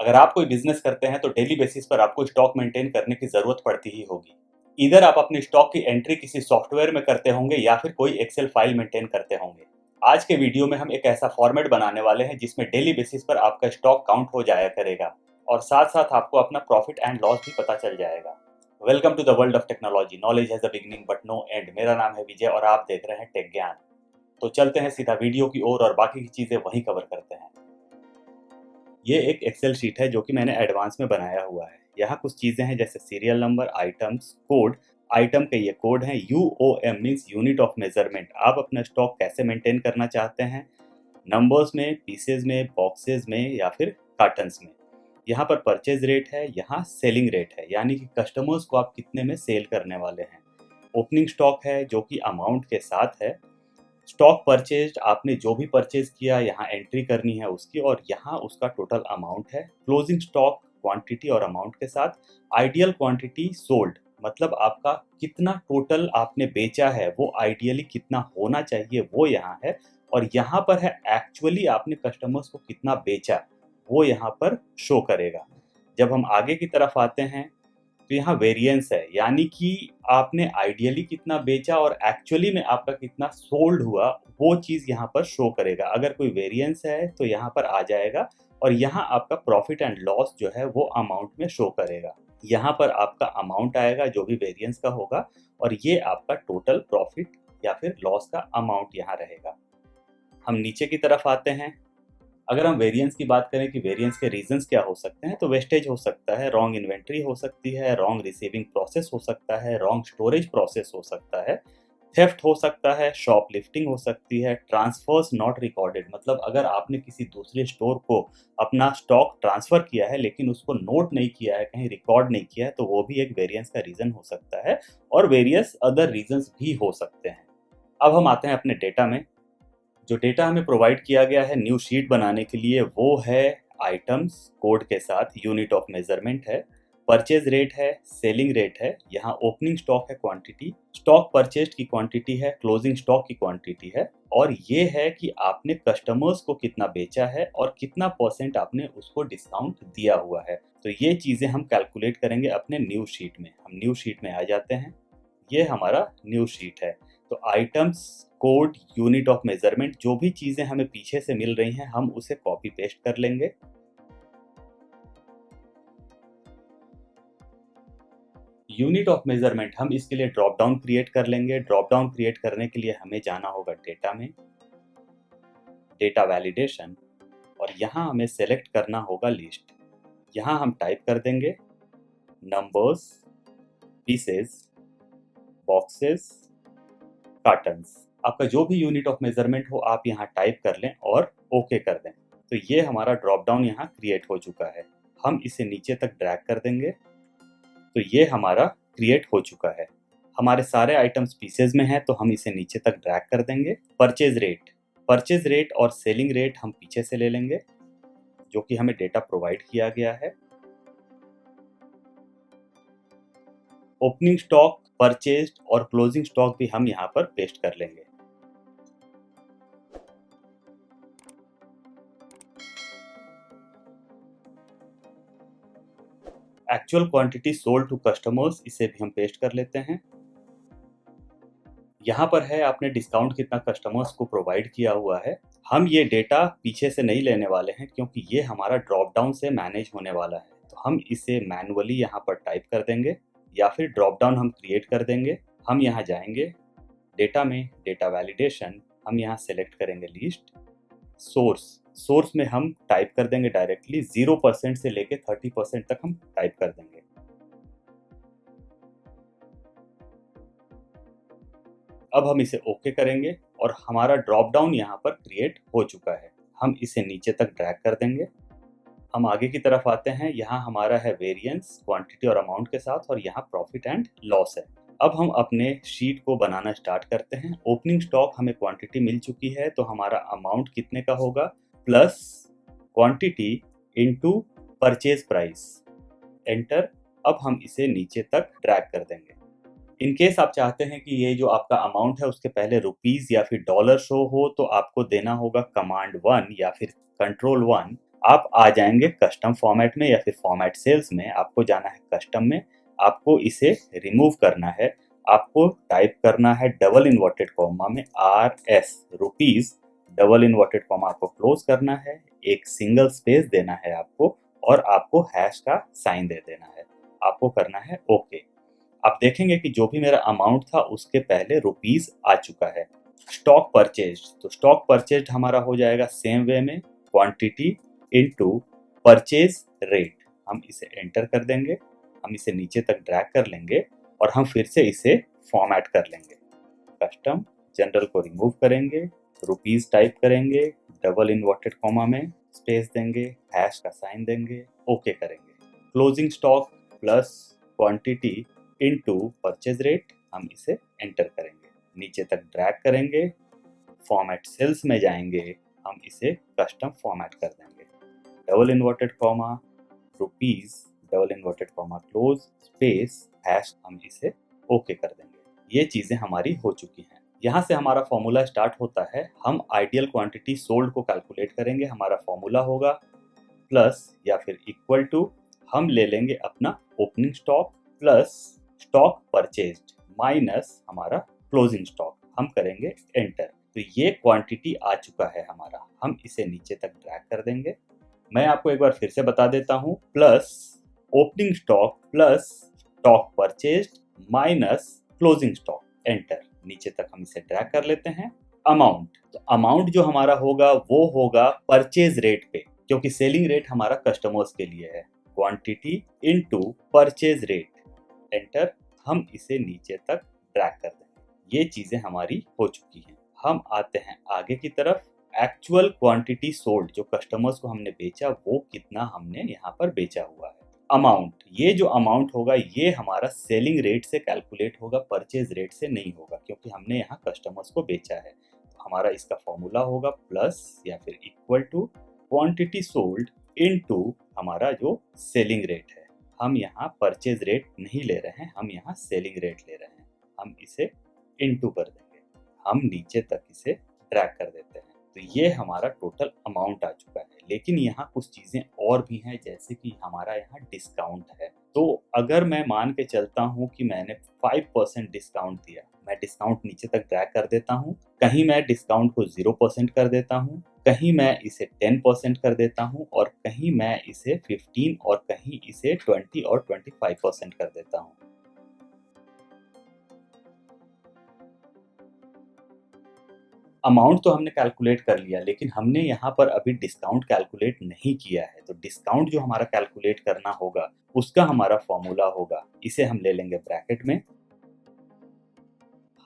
अगर आप कोई बिजनेस करते हैं तो डेली बेसिस पर आपको स्टॉक मेंटेन करने की जरूरत पड़ती ही होगी। इधर आप अपने स्टॉक की एंट्री किसी सॉफ्टवेयर में करते होंगे या फिर कोई एक्सेल फाइल मेंटेन करते होंगे। आज के वीडियो में हम एक ऐसा फॉर्मेट बनाने वाले हैं जिसमें डेली बेसिस पर आपका स्टॉक काउंट हो जाया करेगा और साथ साथ आपको अपना प्रॉफिट एंड लॉस भी पता चल जाएगा। Welcome to the world of technology. Knowledge has a beginning but no end. मेरा नाम है विजय और आप देख रहे हैं टेक ज्ञान। तो चलते हैं सीधा वीडियो की ओर और बाकी की चीजें वहीं कवर करते हैं। ये एक एक्सेल शीट है जो कि मैंने एडवांस में बनाया हुआ है। यहाँ कुछ चीज़ें हैं जैसे serial number, items, code. Item के ये कोड हैं। UOM means unit of measurement. आप अपना स्टॉक कैसे मेंटेन करना चाहते हैं, नंबर्स में, पीसेज में, बॉक्सेस में या फिर कार्टन्स में। यहाँ पर परचेज रेट है, यहाँ सेलिंग रेट है, यानी कि कस्टमर्स को आप कितने में सेल करने वाले हैं। ओपनिंग स्टॉक है जो कि अमाउंट के साथ है। स्टॉक परचेज्ड, आपने जो भी परचेज किया यहाँ एंट्री करनी है उसकी और यहाँ उसका टोटल अमाउंट है। क्लोजिंग स्टॉक क्वांटिटी और अमाउंट के साथ। आइडियल क्वांटिटी सोल्ड, मतलब आपका कितना टोटल आपने बेचा है, वो आइडियली कितना होना चाहिए वो यहाँ है। और यहाँ पर है एक्चुअली आपने कस्टमर्स को कितना बेचा, वो यहाँ पर शो करेगा। जब हम आगे की तरफ आते हैं तो यहाँ वेरिएंस है, यानी कि आपने आइडियली कितना बेचा और एक्चुअली में आपका कितना सोल्ड हुआ, वो चीज़ यहाँ पर शो करेगा। अगर कोई वेरिएंस है तो यहाँ पर आ जाएगा और यहाँ आपका प्रॉफिट एंड लॉस जो है वो अमाउंट में शो करेगा। यहाँ पर आपका अमाउंट आएगा जो भी वेरिएंस का होगा और ये आपका टोटल प्रॉफिट या फिर लॉस का अमाउंट यहाँ रहेगा। हम नीचे की तरफ आते हैं। अगर हम वेरिएंस की बात करें कि वेरिएंस के रीजंस क्या हो सकते हैं, तो वेस्टेज हो सकता है, रॉन्ग इन्वेंट्री हो सकती है, रॉन्ग रिसीविंग प्रोसेस हो सकता है, रॉन्ग स्टोरेज प्रोसेस हो सकता है, थेफ्ट हो सकता है, शॉप लिफ्टिंग हो सकती है, ट्रांसफर्स नॉट रिकॉर्डेड, मतलब अगर आपने किसी दूसरे स्टोर को अपना स्टॉक ट्रांसफर किया है लेकिन उसको नोट नहीं किया है, कहीं रिकॉर्ड नहीं किया है, तो वो भी एक वेरिएंस का रीजन हो सकता है और वेरियस अदर रीजंस भी हो सकते हैं। अब हम आते हैं अपने डेटा में। जो डेटा हमें प्रोवाइड किया गया है न्यू शीट बनाने के लिए वो है आइटम्स कोड के साथ, यूनिट ऑफ मेजरमेंट है, परचेज रेट है, सेलिंग रेट है, यहाँ ओपनिंग स्टॉक है क्वांटिटी, स्टॉक परचेज की क्वांटिटी है, क्लोजिंग स्टॉक की क्वांटिटी है और ये है कि आपने कस्टमर्स को कितना बेचा है और कितना परसेंट आपने उसको डिस्काउंट दिया हुआ है। तो ये चीज़ें हम कैलकुलेट करेंगे अपने न्यू शीट में। हम न्यू शीट में आ जाते हैं। ये हमारा न्यू शीट है। तो items, code, unit of measurement, जो भी चीजें हमें पीछे से मिल रही हैं हम उसे कॉपी पेस्ट कर लेंगे। यूनिट ऑफ मेजरमेंट हम इसके लिए ड्रॉप डाउन क्रिएट कर लेंगे। ड्रॉप डाउन क्रिएट करने के लिए हमें जाना होगा डेटा में, डेटा वैलिडेशन, और यहाँ हमें सेलेक्ट करना होगा लिस्ट। यहाँ हम टाइप कर देंगे नंबर्स, पीसेस, बॉक्सेस, कार्टन्स। आपका जो भी यूनिट ऑफ मेजरमेंट हो आप यहाँ टाइप कर लें और ओके कर दें। तो ये हमारा ड्रॉप डाउन यहाँ क्रिएट हो चुका है। हम इसे नीचे तक ड्रैग कर देंगे तो ये हमारा क्रिएट हो चुका है। हमारे सारे आइटम्स पीसेज में हैं तो हम इसे नीचे तक ड्रैग कर देंगे। परचेज रेट और सेलिंग रेट हम पीछे से ले लेंगे जो कि हमें डेटा प्रोवाइड किया गया है। ओपनिंग स्टॉक, परचेज्ड और क्लोजिंग स्टॉक भी हम यहाँ पर पेस्ट कर लेंगे। Actual quantity sold to customers, इसे भी हम पेस्ट कर लेते हैं। यहाँ पर है आपने डिस्काउंट कितना कस्टमर्स को प्रोवाइड किया हुआ है। हम ये डेटा पीछे से नहीं लेने वाले हैं क्योंकि ये हमारा ड्रॉप डाउन से मैनेज होने वाला है। तो हम इसे मैनुअली यहाँ पर टाइप कर देंगे या फिर ड्रॉप डाउन हम क्रिएट कर देंगे। हम यहाँ जाएंगे डेटा में, डेटा वैलिडेशन, हम यहाँ सेलेक्ट करेंगे लिस्ट। सोर्स में हम टाइप कर देंगे डायरेक्टली 0% से लेके 30% तक हम टाइप कर देंगे। अब हम इसे ओके करेंगे और हमारा ड्रॉप डाउन यहाँ पर क्रिएट हो चुका है। हम इसे नीचे तक ड्रैग कर देंगे। हम आगे की तरफ आते हैं। यहाँ हमारा है वेरिएंस क्वांटिटी और अमाउंट के साथ और यहाँ प्रॉफिट एंड लॉस है। अब हम अपने शीट को बनाना स्टार्ट करते हैं। ओपनिंग स्टॉक हमें क्वांटिटी मिल चुकी है तो हमारा अमाउंट कितने का होगा, plus quantity into purchase price, enter. अब हम इसे नीचे तक ड्रैग कर देंगे। इन केस आप चाहते हैं कि ये जो आपका अमाउंट है उसके पहले रुपीज या फिर डॉलर शो हो तो आपको देना होगा कमांड 1 या फिर कंट्रोल 1। आप आ जाएंगे कस्टम फॉर्मेट में या फिर फॉर्मेट सेल्स में, आपको जाना है कस्टम में, आपको इसे रिमूव करना है, आपको टाइप करना है डबल इन्वर्टेड कॉमा में RS rupees, double inverted comma आपको क्लोज करना है, एक सिंगल स्पेस देना है आपको और आपको हैश का साइन दे देना है, आपको करना है ओके। आप देखेंगे कि जो भी मेरा अमाउंट था उसके पहले रुपीज आ चुका है। स्टॉक परचेज, तो स्टॉक परचेज हमारा हो जाएगा सेम वे में क्वांटिटी इनटू परचेज रेट। हम इसे एंटर कर देंगे, हम इसे नीचे तक ड्रैग कर लेंगे और हम फिर से इसे फॉर्मेट कर लेंगे। कस्टम जनरल को रिमूव करेंगे, रुपीज टाइप करेंगे, डबल इन्वर्टेड कॉमा में स्पेस देंगे, हैश का साइन देंगे, ओके करेंगे। Closing stock plus quantity into purchase rate, हम इसे एंटर करेंगे, नीचे तक ड्रैग करेंगे, फॉर्मेट सेल्स में जाएंगे, हम इसे कस्टम फॉर्मेट कर देंगे, double inverted comma rupees, double inverted comma close space hash, हम इसे ओके कर देंगे। ये चीज़ें हमारी हो चुकी हैं। यहाँ से हमारा फॉर्मूला स्टार्ट होता है, हम आइडियल क्वांटिटी सोल्ड को कैलकुलेट करेंगे। हमारा फॉर्मूला होगा प्लस या फिर इक्वल टू, हम ले लेंगे अपना opening stock plus stock purchased minus हमारा क्लोजिंग स्टॉक, हम करेंगे एंटर। तो ये क्वांटिटी आ चुका है हमारा, हम इसे नीचे तक ड्रैग कर देंगे। मैं आपको एक बार फिर से बता देता हूँ, plus opening stock plus stock purchased minus closing stock, enter. नीचे तक हम इसे ड्रैग कर लेते हैं। अमाउंट, तो अमाउंट जो हमारा होगा वो होगा परचेज रेट पे, क्योंकि सेलिंग रेट हमारा कस्टमर्स के लिए है। Quantity into purchase rate, enter. हम इसे नीचे तक ड्रैग कर देंगे। ये चीजें हमारी हो चुकी हैं। हम आते हैं आगे की तरफ। एक्चुअल क्वांटिटी सोल्ड, जो कस्टमर्स को हमने बेचा वो कितना हमने यहाँ पर बेचा हुआ है। अमाउंट, ये जो अमाउंट होगा ये हमारा सेलिंग रेट से कैलकुलेट होगा, परचेज रेट से नहीं होगा, क्योंकि हमने यहाँ कस्टमर्स को बेचा है। तो हमारा इसका फॉर्मूला होगा प्लस या फिर equal to quantity sold into हमारा जो सेलिंग रेट है। हम यहाँ परचेज रेट नहीं ले रहे हैं, हम यहाँ सेलिंग रेट ले रहे हैं। हम इसे इनटू कर देंगे, हम नीचे तक इसे ड्रैग कर देते हैं। तो ये हमारा टोटल अमाउंट आ चुका है। लेकिन यहाँ कुछ चीज़ें और भी हैं, जैसे कि हमारा यहाँ डिस्काउंट है। तो अगर मैं मान के चलता हूँ कि मैंने 5% डिस्काउंट दिया, मैं डिस्काउंट नीचे तक ड्रैग कर देता हूँ, कहीं मैं डिस्काउंट को 0% कर देता हूँ, कहीं मैं इसे 10% कर देता हूँ और कहीं मैं इसे 15 और कहीं इसे 20 और 25% कर देता हूँ। अमाउंट तो हमने कैलकुलेट कर लिया, लेकिन हमने यहाँ पर अभी डिस्काउंट कैलकुलेट नहीं किया है। तो डिस्काउंट जो हमारा कैलकुलेट करना होगा उसका हमारा फॉर्मूला होगा, इसे हम ले लेंगे ब्रैकेट में,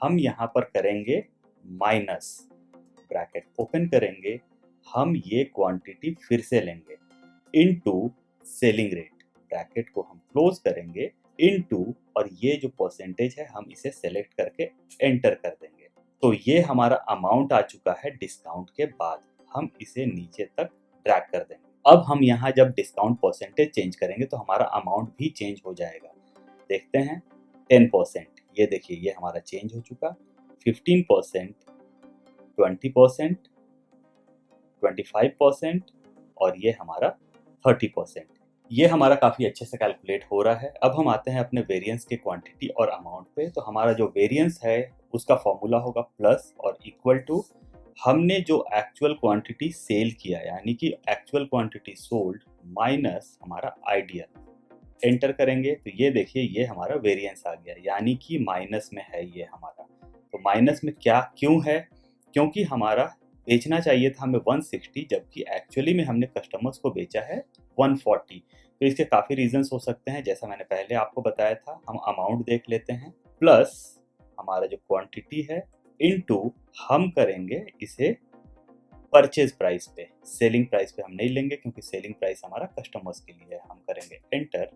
हम यहाँ पर करेंगे माइनस, ब्रैकेट ओपन करेंगे, हम ये क्वांटिटी फिर से लेंगे इनटू सेलिंग रेट, ब्रैकेट को हम क्लोज करेंगे, इनटू, और ये जो परसेंटेज है हम इसे सेलेक्ट करके एंटर कर देंगे। तो ये हमारा अमाउंट आ चुका है डिस्काउंट के बाद। हम इसे नीचे तक ड्रैग कर देंगे। अब हम यहाँ जब डिस्काउंट परसेंटेज चेंज करेंगे तो हमारा अमाउंट भी चेंज हो जाएगा। देखते हैं, 10%, ये देखिए ये हमारा चेंज हो चुका, 15%, 20%, 25% और ये हमारा 30%। ये हमारा काफ़ी अच्छे से कैलकुलेट हो रहा है। अब हम आते हैं अपने वेरिएंस के क्वांटिटी और अमाउंट पे। तो हमारा जो वेरिएंस है उसका फॉर्मूला होगा प्लस और इक्वल टू, हमने जो एक्चुअल क्वांटिटी सेल किया यानी कि एक्चुअल क्वांटिटी सोल्ड माइनस हमारा आइडियल, एंटर करेंगे। तो ये देखिए ये हमारा वेरिएंस आ गया, यानी कि माइनस में है ये हमारा। तो माइनस में क्या क्यों है? क्योंकि हमारा बेचना चाहिए था हमें 160, जबकि एक्चुअली में हमने कस्टमर्स को बेचा है 140। तो इसके काफ़ी रीजंस हो सकते हैं, जैसा मैंने पहले आपको बताया था। हम अमाउंट देख लेते हैं, प्लस हमारा जो क्वांटिटी है इनटू, हम करेंगे इसे परचेज प्राइस पे, सेलिंग प्राइस पे हम नहीं लेंगे क्योंकि सेलिंग प्राइस हमारा कस्टमर्स के लिए है। हम करेंगे एंटर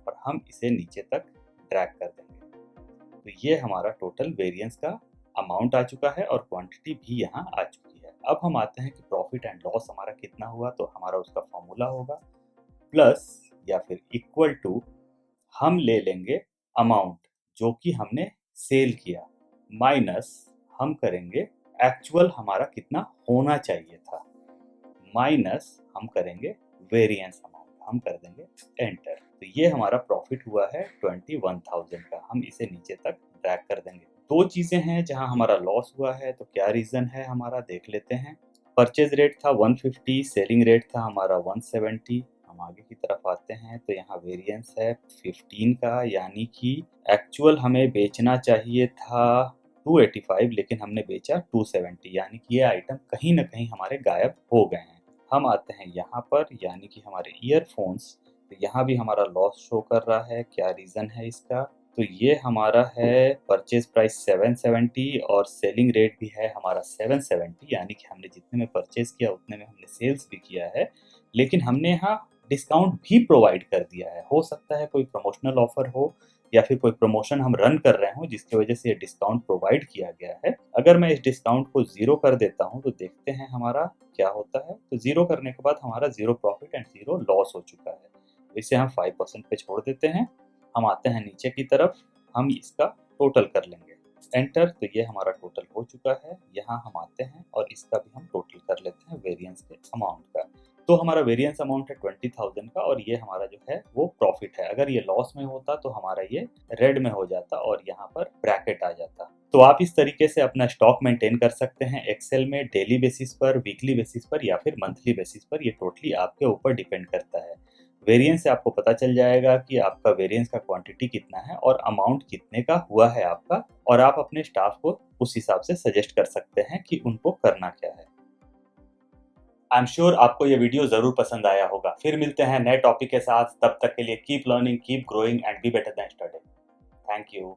और हम इसे नीचे तक ड्रैग कर देंगे। तो ये हमारा टोटल वेरिएंस का अमाउंट आ चुका है और क्वांटिटी भी यहाँ आ चुकी है। अब हम आते हैं कि प्रॉफिट एंड लॉस हमारा कितना हुआ। तो हमारा उसका फॉर्मूला होगा प्लस या फिर इक्वल टू, हम ले लेंगे अमाउंट जो कि हमने सेल किया माइनस हम करेंगे एक्चुअल हमारा कितना होना चाहिए था, माइनस हम करेंगे वेरिएंस अमाउंट, हम कर देंगे एंटर। तो ये हमारा प्रॉफिट हुआ है 21,000 का, हम इसे नीचे तक ड्रैग कर देंगे। दो चीजें हैं जहां हमारा लॉस हुआ है, तो क्या रीजन है हमारा देख लेते हैं। परचेज रेट था 150, सेलिंग रेट था हमारा 170। हम आगे की तरफ आते हैं तो यहाँ वेरिएंस है 15 का, यानी कि एक्चुअल हमें बेचना चाहिए था 285, लेकिन हमने बेचा 270, यानी कि ये आइटम कहीं ना कहीं हमारे गायब हो गए हैं। हम आते हैं यहाँ पर, यानी कि हमारे ईयरफोन्स, तो यहाँ भी हमारा लॉस शो कर रहा है। क्या रीज़न है इसका, तो ये हमारा है परचेज प्राइस 770 और सेलिंग रेट भी है हमारा 770, यानी कि हमने जितने में परचेज किया उतने में हमने सेल्स भी किया है, लेकिन हमने यहाँ डिस्काउंट भी प्रोवाइड कर दिया है। हो सकता है कोई प्रमोशनल ऑफर हो या फिर कोई प्रमोशन हम रन कर रहे हो जिसकी वजह से ये डिस्काउंट प्रोवाइड किया गया है। अगर मैं इस डिस्काउंट को 0 कर देता हूँ तो देखते हैं हमारा क्या होता है। तो 0 करने के बाद हमारा 0 प्रॉफिट एंड 0 लॉस हो चुका है। तो इसे हम 5% पे छोड़ देते हैं। हम आते हैं नीचे की तरफ, हम इसका टोटल कर लेंगे एंटर। तो ये हमारा टोटल हो चुका है। यहाँ हम आते हैं और इसका भी हम टोटल कर लेते हैं वेरिएंस के अमाउंट का। तो हमारा वेरिएंस अमाउंट है 20,000 का और ये हमारा जो है वो प्रॉफिट है। अगर ये लॉस में होता तो हमारा ये रेड में हो जाता और यहाँ पर ब्रैकेट आ जाता। तो आप इस तरीके से अपना स्टॉक मेंटेन कर सकते हैं एक्सेल में, डेली बेसिस पर, वीकली बेसिस पर या फिर मंथली बेसिस पर। ये टोटली आपके ऊपर डिपेंड करता है। वेरिएंस से आपको पता चल जाएगा कि आपका वेरिएंस का क्वांटिटी कितना है और अमाउंट कितने का हुआ है आपका, और आप अपने स्टाफ को उस हिसाब से सजेस्ट कर सकते हैं कि उनको करना क्या है। आई एम श्योर आपको ये वीडियो जरूर पसंद आया होगा। फिर मिलते हैं नए टॉपिक के साथ, तब तक के लिए keep learning, keep growing and be better than yesterday. Thank you.